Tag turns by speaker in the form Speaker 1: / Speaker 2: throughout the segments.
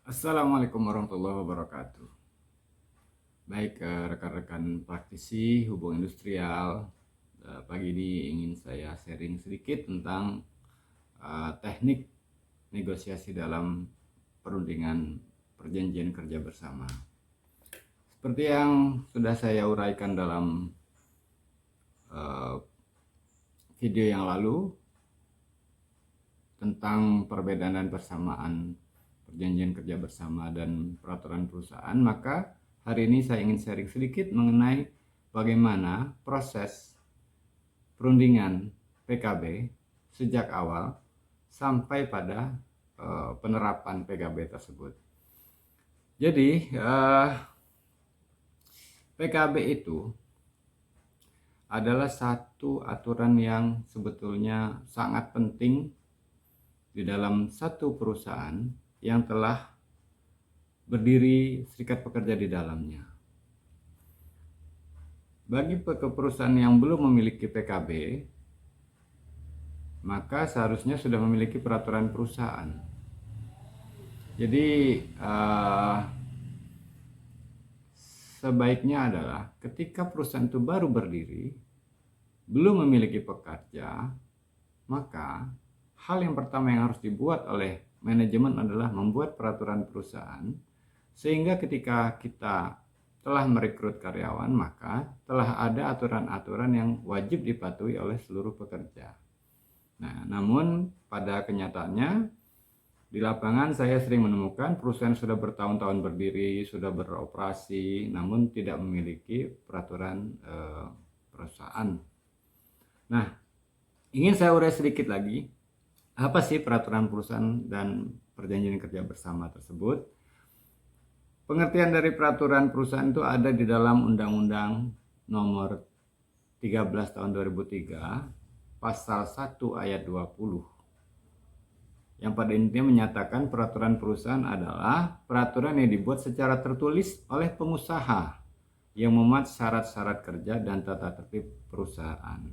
Speaker 1: Assalamualaikum warahmatullahi wabarakatuh. Baik, rekan-rekan praktisi hubungan industrial, pagi ini ingin saya sharing sedikit tentang teknik negosiasi dalam perundingan perjanjian kerja bersama. Seperti yang sudah saya uraikan dalam video yang lalu tentang perbedaan dan persamaan perjanjian kerja bersama dan peraturan perusahaan, maka hari ini saya ingin sharing sedikit mengenai bagaimana proses perundingan PKB sejak awal sampai pada penerapan PKB tersebut. Jadi PKB itu adalah satu aturan yang sebetulnya sangat penting di dalam satu perusahaan yang telah berdiri serikat pekerja di dalamnya. Bagi perusahaan yang belum memiliki PKB, maka seharusnya sudah memiliki peraturan perusahaan. Jadi sebaiknya adalah ketika perusahaan itu baru berdiri, belum memiliki pekerja, maka hal yang pertama yang harus dibuat oleh manajemen adalah membuat peraturan perusahaan, sehingga ketika kita telah merekrut karyawan, maka telah ada aturan-aturan yang wajib dipatuhi oleh seluruh pekerja. Nah, namun pada kenyataannya di lapangan saya sering menemukan perusahaan sudah bertahun-tahun berdiri, sudah beroperasi, namun tidak memiliki peraturan perusahaan. Nah, ingin saya urai sedikit lagi, apa sih peraturan perusahaan dan perjanjian kerja bersama tersebut? Pengertian dari peraturan perusahaan itu ada di dalam Undang-Undang Nomor 13 Tahun 2003, Pasal 1 Ayat 20. Yang pada intinya menyatakan peraturan perusahaan adalah peraturan yang dibuat secara tertulis oleh pengusaha yang memuat syarat-syarat kerja dan tata tertib perusahaan.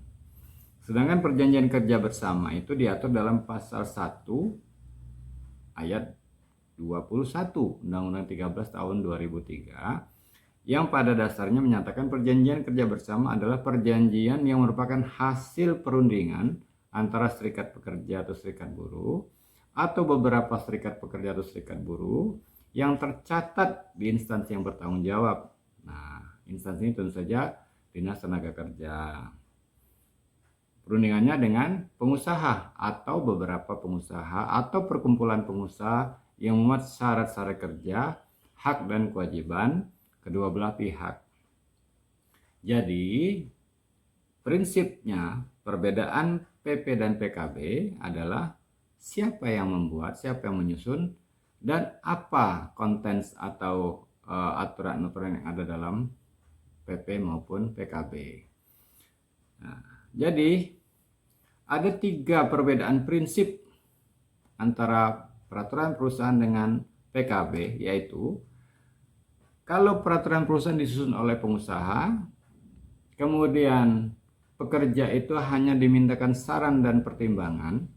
Speaker 1: Sedangkan perjanjian kerja bersama itu diatur dalam pasal 1 ayat 21 Undang-Undang 13 tahun 2003 yang pada dasarnya menyatakan perjanjian kerja bersama adalah perjanjian yang merupakan hasil perundingan antara serikat pekerja atau serikat buruh atau beberapa serikat pekerja atau serikat buruh yang tercatat di instansi yang bertanggung jawab. Nah, instansi ini tentu saja Dinas Tenaga Kerja. Perundingannya dengan pengusaha atau beberapa pengusaha atau perkumpulan pengusaha yang memuat syarat-syarat kerja, hak dan kewajiban kedua belah pihak. Jadi, prinsipnya perbedaan PP dan PKB adalah siapa yang membuat, siapa yang menyusun, dan apa konten atau aturan-aturan yang ada dalam PP maupun PKB. Nah, jadi ada 3 perbedaan prinsip antara peraturan perusahaan dengan PKB, yaitu kalau peraturan perusahaan disusun oleh pengusaha, kemudian pekerja itu hanya dimintakan saran dan pertimbangan,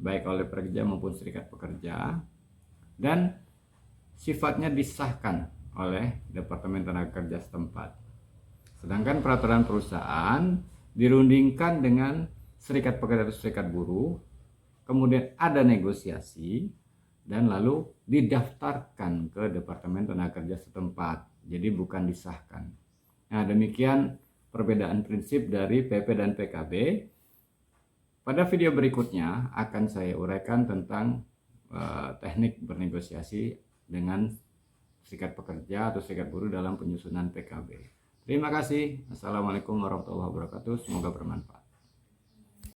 Speaker 1: baik oleh pekerja maupun serikat pekerja, dan sifatnya disahkan oleh Departemen Tenaga Kerja setempat. Sedangkan peraturan perusahaan dirundingkan dengan serikat pekerja atau serikat buruh, kemudian ada negosiasi, dan lalu didaftarkan ke Departemen Tenaga Kerja setempat. Jadi bukan disahkan. Nah, demikian perbedaan prinsip dari PP dan PKB. Pada video berikutnya akan saya uraikan tentang teknik bernegosiasi dengan serikat pekerja atau serikat buruh dalam penyusunan PKB. Terima kasih. Assalamualaikum warahmatullahi wabarakatuh. Semoga bermanfaat.